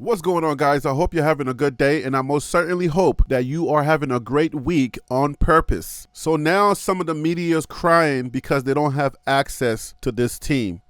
What's going on, guys? I hope you're having a good day, and I most certainly hope that you are having a great week on purpose. So now some of the media is crying because they don't have access to this team.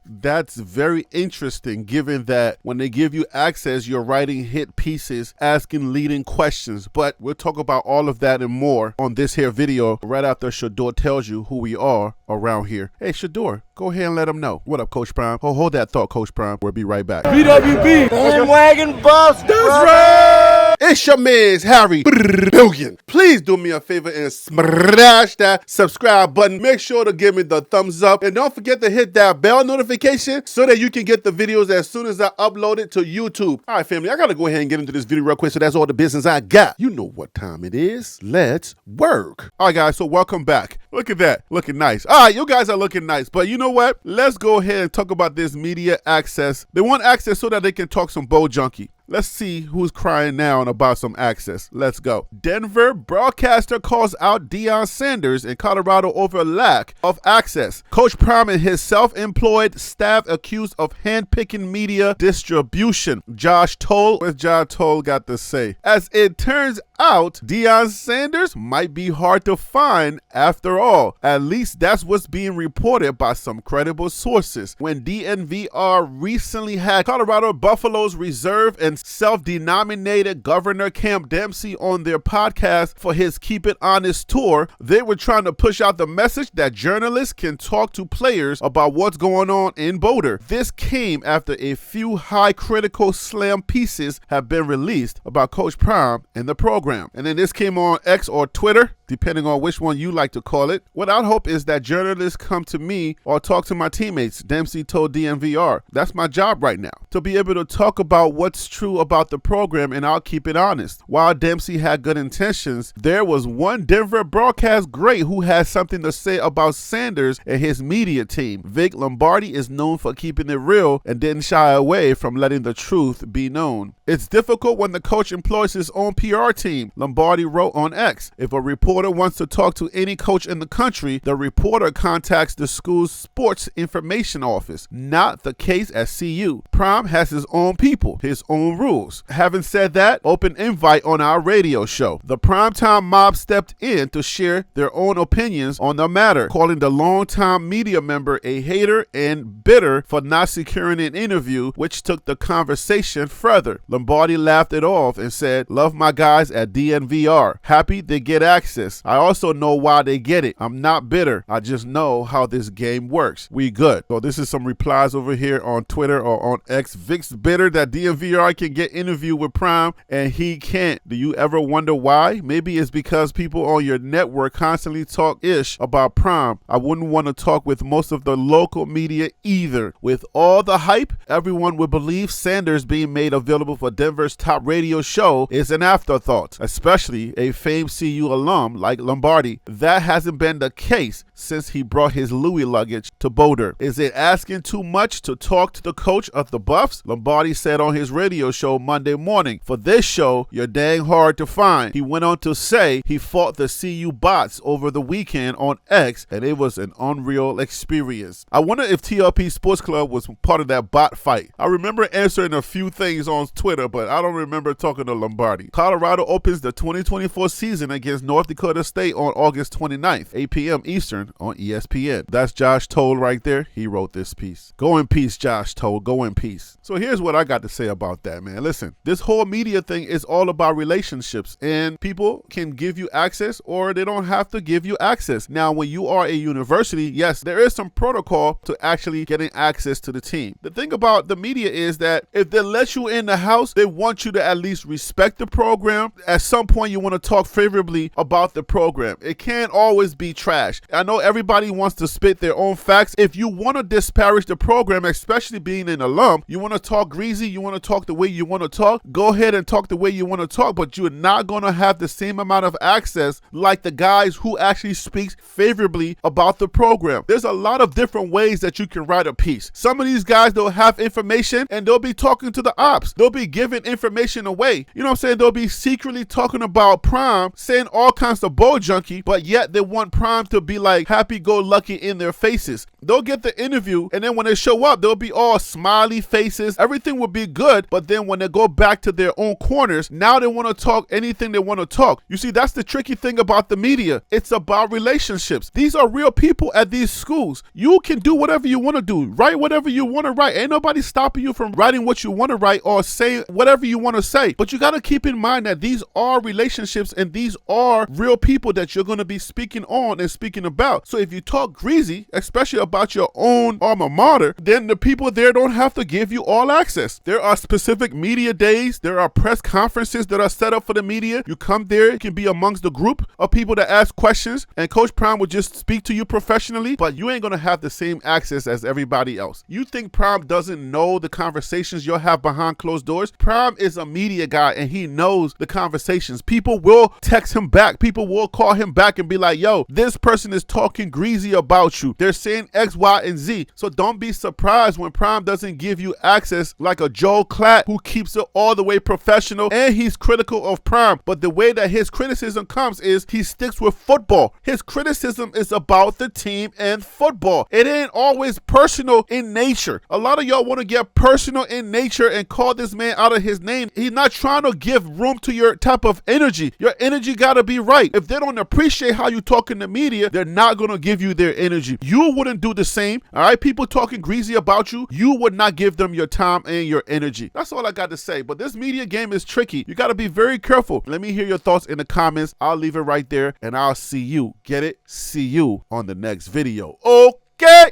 That's very interesting, given that when they give you access, you're writing hit pieces, asking leading questions. But we'll talk about all of that and more on this here video right after Shador tells you who we are around here. Hey, Shador, go ahead and let them know. What up, Coach Prime? Hold that thought, Coach Prime. We'll be right back. BWB. Bandwagon Buffs. That's right. It's your man's Harry Billion. Please do me a favor and smash that subscribe button. Make sure to give me the thumbs up. And don't forget to hit that bell notification so that you can get the videos as soon as I upload it to YouTube. All right, family, I got to go ahead and get into this video real quick. So that's all the business I got. You know what time it is. Let's work. All right, guys, so welcome back. Look at that. Looking nice. All right, you guys are looking nice. But you know what? Let's go ahead and talk about this media access. They want access so that they can talk some Bo Junkie. Let's see who's crying now and about some access. Let's go. Denver broadcaster calls out Deion Sanders in Colorado over lack of access. Coach Prime and his self-employed staff accused of handpicking media distribution. Josh Toll. What's Josh Toll got to say? As it turns out, Deion Sanders might be hard to find after all. At least that's what's being reported by some credible sources. When DNVR recently had Colorado Buffaloes reserve and self-denominated Governor Camp Dempsey on their podcast for his Keep It Honest tour, they were trying to push out the message that journalists can talk to players about what's going on in Boulder. This came after a few high critical slam pieces have been released about Coach Prime and the program. And then this came on X or Twitter, depending on which one you like to call it. What I hope is that journalists come to me or talk to my teammates, Dempsey told DNVR. That's my job right now, to be able to talk about what's true about the program, and I'll keep it honest. While Dempsey had good intentions, there was one Denver broadcast great who had something to say about Sanders and his media team. Vic Lombardi is known for keeping it real and didn't shy away from letting the truth be known. It's difficult when the coach employs his own PR team, Lombardi wrote on X. If a reporter wants to talk to any coach in the country, the reporter contacts the school's sports information office. Not the case at CU. Prime has his own people, his own rules. Having said that, open invite on our radio show. The primetime mob stepped in to share their own opinions on the matter, calling the longtime media member a hater and bitter for not securing an interview, which took the conversation further. Lombardi laughed it off and said, "Love my guys at DNVR. Happy they get access. I also know why they get it. I'm not bitter. I just know how this game works. We good." So this is some replies over here on Twitter or on X. Vic's bitter that DNVR can get interview with Prime and he can't. Do you ever wonder why? Maybe it's because people on your network constantly talk ish about Prime. I wouldn't want to talk with most of the local media either. With all the hype, everyone would believe Sanders being made available for Denver's top radio show is an afterthought, especially a famed CU alum like Lombardi. That hasn't been the case since he brought his Louis luggage to Boulder. Is it asking too much to talk to the coach of the Buffs? Lombardi said on his radio show Monday morning, "For this show, you're dang hard to find." He went on to say he fought the CU bots over the weekend on X, and it was an unreal experience. I wonder if TLP Sports Club was part of that bot fight. I remember answering a few things on Twitter, but I don't remember talking to Lombardi. Colorado opens the 2024 season against North Dakota State on August 29th, 8 p.m. Eastern on ESPN. That's Josh Toll right there. He wrote this piece. Go in peace, Josh Toll. Go in peace. So here's what I got to say about that, man. Listen, this whole media thing is all about relationships, and people can give you access or they don't have to give you access. Now, when you are a university, yes, there is some protocol to actually getting access to the team. The thing about the media is that if they let you in the house, they want you to at least respect the program. At some point, you want to talk favorably about the program. It can't always be trash. I know everybody wants to spit their own facts. If you want to disparage the program, especially being an alum, you want to talk greasy, you want to talk the way you want to talk, go ahead and talk the way you want to talk, but you're not going to have the same amount of access like the guys who actually speaks favorably about the program. There's a lot of different ways that you can write a piece. Some of these guys, they'll have information and they'll be talking to the ops. They'll be giving information away. You know what I'm saying? They'll be secretly talking about Prime, saying all kinds just a ball junkie, but yet they want Prime to be like happy-go-lucky in their faces. They'll get the interview, and then when they show up, they'll be all smiley faces. Everything will be good, but then when they go back to their own corners, now they want to talk anything they want to talk. You see, that's the tricky thing about the media. It's about relationships. These are real people at these schools. You can do whatever you want to do, write whatever you want to write. Ain't nobody stopping you from writing what you want to write or say whatever you want to say. But you got to keep in mind that these are relationships and these are real people that you're going to be speaking on and speaking about. So if you talk greasy, especially about your own alma mater, then the people there don't have to give you all access. There are specific media days. There are press conferences that are set up for the media. You come there, you can be amongst the group of people that ask questions, and Coach Prime will just speak to you professionally, but you ain't going to have the same access as everybody else. You think Prime doesn't know the conversations you'll have behind closed doors? Prime is a media guy, and he knows the conversations. People will text him back. People will call him back and be like, yo, this person is talking greasy about you. They're saying X, Y, and Z. So don't be surprised when Prime doesn't give you access like a Joel Klatt who keeps it all the way professional, and he's critical of Prime. But the way that his criticism comes is he sticks with football. His criticism is about the team and football. It ain't always personal in nature. A lot of y'all want to get personal in nature and call this man out of his name. He's not trying to give room to your type of energy. Your energy got to be right. If they don't appreciate how you talk in the media, they're not going to give you their energy. You wouldn't do the same. All right, people talking greasy about you, you would not give them your time and your energy. That's all I got to say. But this media game is tricky. You got to be very careful. Let me hear your thoughts in the comments. I'll leave it right there, and I'll see you. Get it? See you on the next video. Okay.